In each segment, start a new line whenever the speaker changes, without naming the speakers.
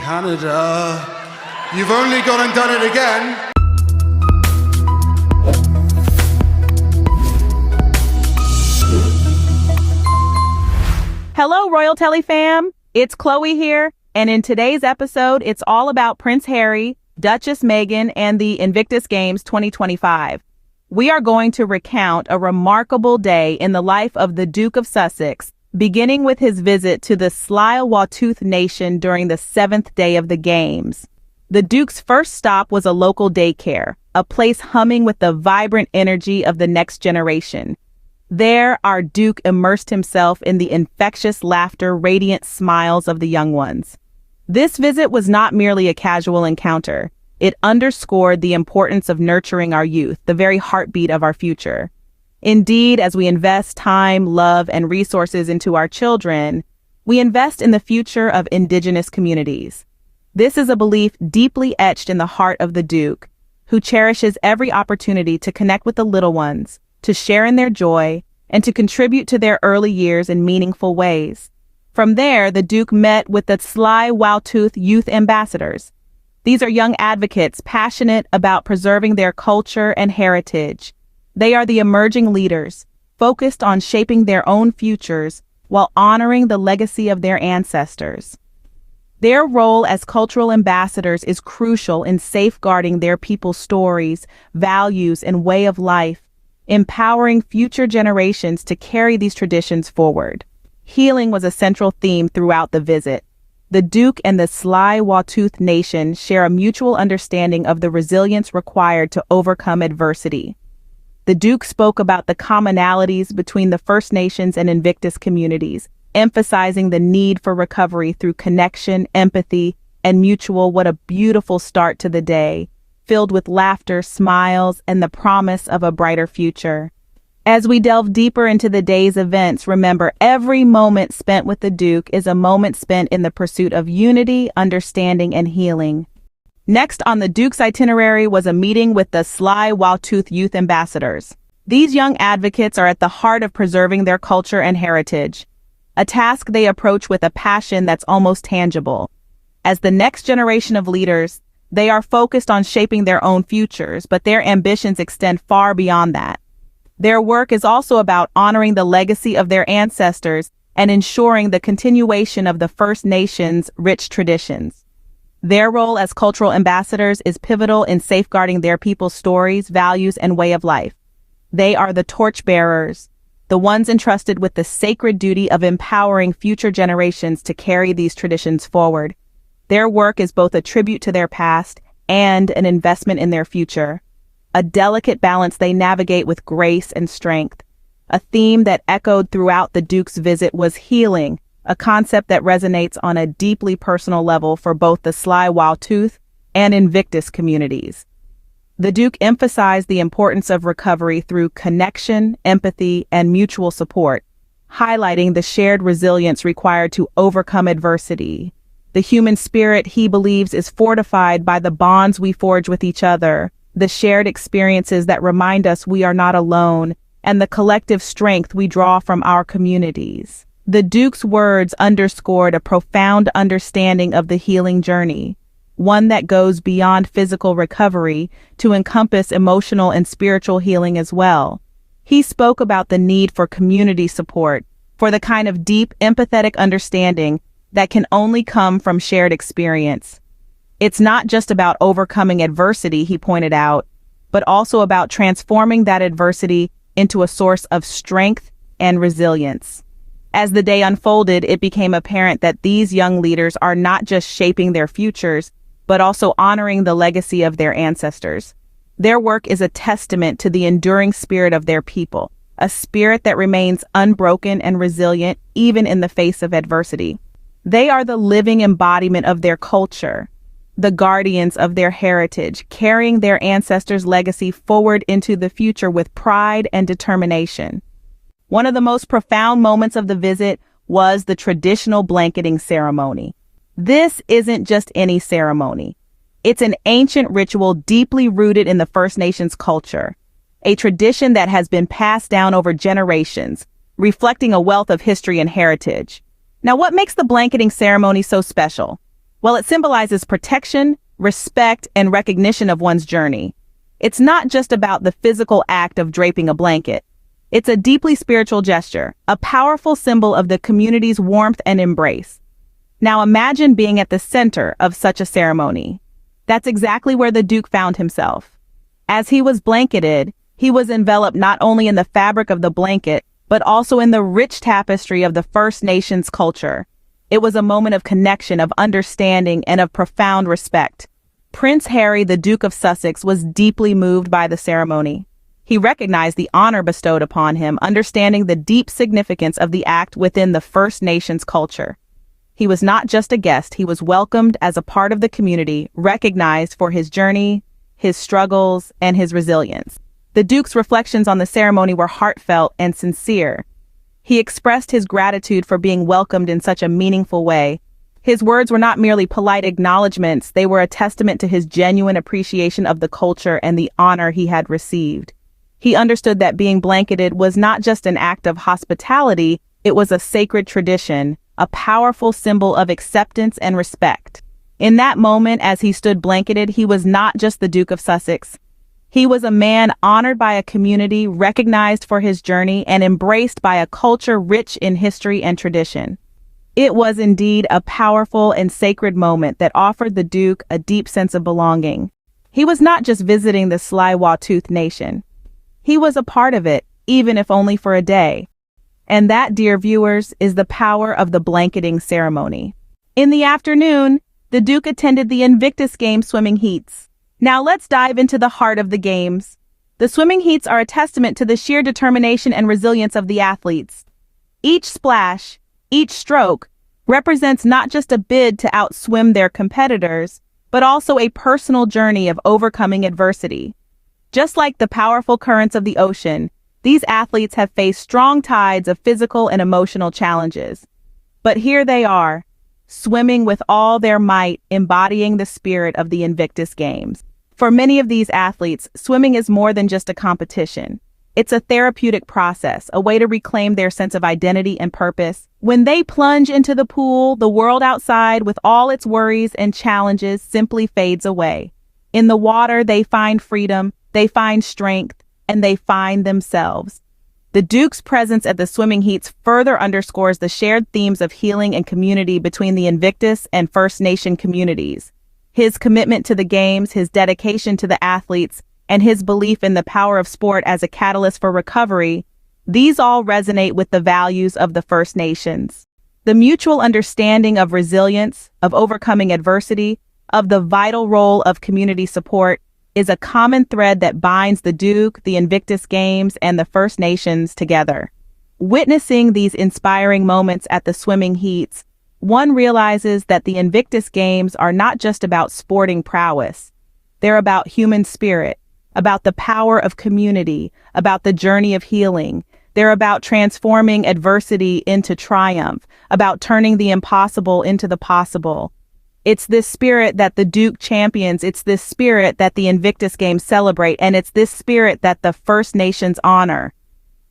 Canada. You've only gone and done it again.
Hello, Royal Telly fam. It's Chloe here, and in today's episode, it's all about Prince Harry, Duchess Meghan, and the Invictus Games 2025. We are going to recount a remarkable day in the life of the Duke of Sussex, beginning with his visit to the Tsleil-Waututh Nation during the 7th day of the Games. The Duke's first stop was a local daycare, a place humming with the vibrant energy of the next generation. There, our Duke immersed himself in the infectious laughter, radiant smiles of the young ones. This visit was not merely a casual encounter. It underscored the importance of nurturing our youth, the very heartbeat of our future. Indeed, as we invest time, love, and resources into our children, we invest in the future of Indigenous communities. This is a belief deeply etched in the heart of the Duke, who cherishes every opportunity to connect with the little ones, to share in their joy, and to contribute to their early years in meaningful ways. From there, the Duke met with the Tsleil-Waututh Youth Ambassadors. These are young advocates passionate about preserving their culture and heritage. They are the emerging leaders, focused on shaping their own futures while honoring the legacy of their ancestors. Their role as cultural ambassadors is crucial in safeguarding their people's stories, values, and way of life, empowering future generations to carry these traditions forward. Healing was a central theme throughout the visit. The Duke and the Tsleil-Waututh Nation share a mutual understanding of the resilience required to overcome adversity. The Duke spoke about the commonalities between the First Nations and Invictus communities, emphasizing the need for recovery through connection, empathy, and mutual. What a beautiful start to the day, filled with laughter, smiles, and the promise of a brighter future. As we delve deeper into the day's events, remember every moment spent with the Duke is a moment spent in the pursuit of unity, understanding, and healing. Next on the Duke's itinerary was a meeting with the Tsleil-Waututh Youth Ambassadors. These young advocates are at the heart of preserving their culture and heritage, a task they approach with a passion that's almost tangible. As the next generation of leaders, they are focused on shaping their own futures, but their ambitions extend far beyond that. Their work is also about honoring the legacy of their ancestors and ensuring the continuation of the First Nations' rich traditions. Their role as cultural ambassadors is pivotal in safeguarding their people's stories, values, and way of life. They are the torchbearers, the ones entrusted with the sacred duty of empowering future generations to carry these traditions forward. Their work is both a tribute to their past and an investment in their future, a delicate balance they navigate with grace and strength. A theme that echoed throughout the Duke's visit was healing, a concept that resonates on a deeply personal level for both the Tsleil-Waututh and Invictus communities. The Duke emphasized the importance of recovery through connection, empathy, and mutual support, highlighting the shared resilience required to overcome adversity. The human spirit, he believes, is fortified by the bonds we forge with each other, the shared experiences that remind us we are not alone, and the collective strength we draw from our communities. The Duke's words underscored a profound understanding of the healing journey, one that goes beyond physical recovery to encompass emotional and spiritual healing as well. He spoke about the need for community support, for the kind of deep, empathetic understanding that can only come from shared experience. It's not just about overcoming adversity, he pointed out, but also about transforming that adversity into a source of strength and resilience. As the day unfolded, it became apparent that these young leaders are not just shaping their futures, but also honoring the legacy of their ancestors. Their work is a testament to the enduring spirit of their people, a spirit that remains unbroken and resilient even in the face of adversity. They are the living embodiment of their culture, the guardians of their heritage, carrying their ancestors' legacy forward into the future with pride and determination. One of the most profound moments of the visit was the traditional blanketing ceremony. This isn't just any ceremony. It's an ancient ritual deeply rooted in the First Nations culture, a tradition that has been passed down over generations, reflecting a wealth of history and heritage. Now, what makes the blanketing ceremony so special? Well, it symbolizes protection, respect, and recognition of one's journey. It's not just about the physical act of draping a blanket. It's a deeply spiritual gesture, a powerful symbol of the community's warmth and embrace. Now imagine being at the center of such a ceremony. That's exactly where the Duke found himself. As he was blanketed, he was enveloped not only in the fabric of the blanket, but also in the rich tapestry of the First Nations culture. It was a moment of connection, of understanding, and of profound respect. Prince Harry, the Duke of Sussex, was deeply moved by the ceremony. He recognized the honor bestowed upon him, understanding the deep significance of the act within the First Nations culture. He was not just a guest, he was welcomed as a part of the community, recognized for his journey, his struggles, and his resilience. The Duke's reflections on the ceremony were heartfelt and sincere. He expressed his gratitude for being welcomed in such a meaningful way. His words were not merely polite acknowledgments, they were a testament to his genuine appreciation of the culture and the honor he had received. He understood that being blanketed was not just an act of hospitality, it was a sacred tradition, a powerful symbol of acceptance and respect. In that moment, as he stood blanketed, he was not just the Duke of Sussex. He was a man honored by a community, recognized for his journey, and embraced by a culture rich in history and tradition. It was indeed a powerful and sacred moment that offered the Duke a deep sense of belonging. He was not just visiting the Tsleil-Waututh nation. He was a part of it, even if only for a day. And that, dear viewers, is the power of the blanketing ceremony. In the afternoon, the Duke attended the Invictus Games swimming heats. Now let's dive into the heart of the games. The swimming heats are a testament to the sheer determination and resilience of the athletes. Each splash, each stroke, represents not just a bid to outswim their competitors, but also a personal journey of overcoming adversity. Just like the powerful currents of the ocean, these athletes have faced strong tides of physical and emotional challenges. But here they are, swimming with all their might, embodying the spirit of the Invictus Games. For many of these athletes, swimming is more than just a competition. It's a therapeutic process, a way to reclaim their sense of identity and purpose. When they plunge into the pool, the world outside, with all its worries and challenges, simply fades away. In the water, they find freedom, they find strength, and they find themselves. The Duke's presence at the swimming heats further underscores the shared themes of healing and community between the Invictus and First Nation communities. His commitment to the games, his dedication to the athletes, and his belief in the power of sport as a catalyst for recovery, these all resonate with the values of the First Nations. The mutual understanding of resilience, of overcoming adversity, of the vital role of community support is a common thread that binds the Duke, the Invictus Games, and the First Nations together. Witnessing these inspiring moments at the swimming heats, one realizes that the Invictus Games are not just about sporting prowess. They're about human spirit, about the power of community, about the journey of healing. They're about transforming adversity into triumph, about turning the impossible into the possible. It's this spirit that the Duke champions, it's this spirit that the Invictus Games celebrate, and it's this spirit that the First Nations honor.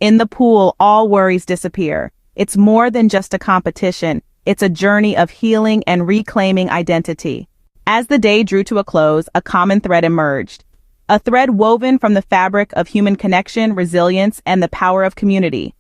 In the pool, all worries disappear. It's more than just a competition. It's a journey of healing and reclaiming identity. As the day drew to a close, a common thread emerged. A thread woven from the fabric of human connection, resilience, and the power of community.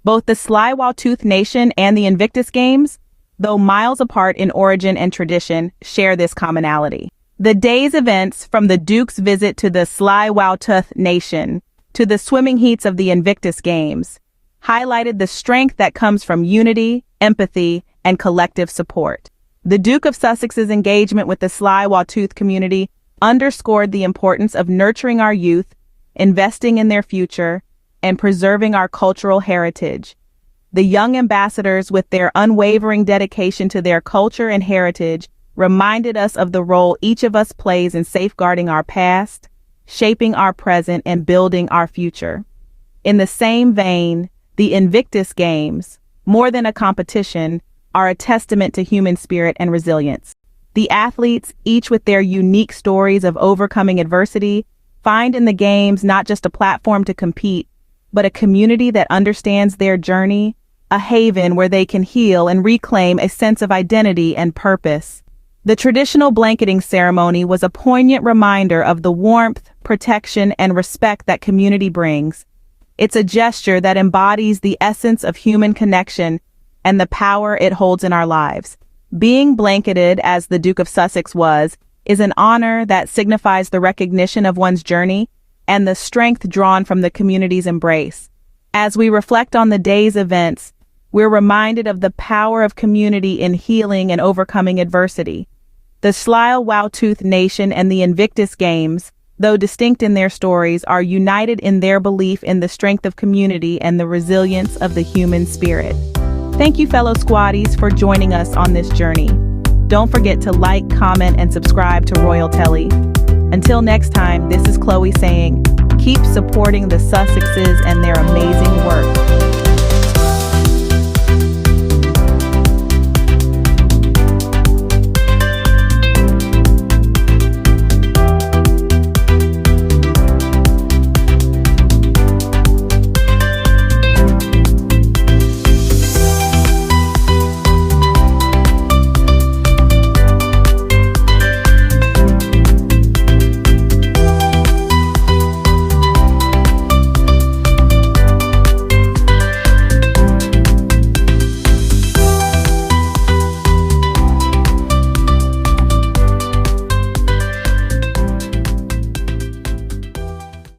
Both the Tsleil-Waututh Nation and the Invictus Games, though miles apart in origin and tradition, share this commonality. The day's events, from the Duke's visit to the Tsleil-Waututh Nation to the swimming heats of the Invictus Games, highlighted the strength that comes from unity, empathy, and collective support. The Duke of Sussex's engagement with the Tsleil-Waututh community underscored the importance of nurturing our youth, investing in their future, and preserving our cultural heritage. The young ambassadors, with their unwavering dedication to their culture and heritage, reminded us of the role each of us plays in safeguarding our past, shaping our present, and building our future. In the same vein, the Invictus Games, more than a competition, are a testament to human spirit and resilience. The athletes, each with their unique stories of overcoming adversity, find in the games not just a platform to compete, but a community that understands their journey, a haven where they can heal and reclaim a sense of identity and purpose. The traditional blanketing ceremony was a poignant reminder of the warmth, protection, and respect that community brings. It's a gesture that embodies the essence of human connection and the power it holds in our lives. Being blanketed, as the Duke of Sussex was, is an honor that signifies the recognition of one's journey and the strength drawn from the community's embrace. As we reflect on the day's events, we're reminded of the power of community in healing and overcoming adversity. The Tsleil-Waututh Nation and the Invictus Games, though distinct in their stories, are united in their belief in the strength of community and the resilience of the human spirit. Thank you, fellow squaddies, for joining us on this journey. Don't forget to like, comment, and subscribe to Royal Telly. Until next time, this is Chloe saying, keep supporting the Sussexes and their amazing work.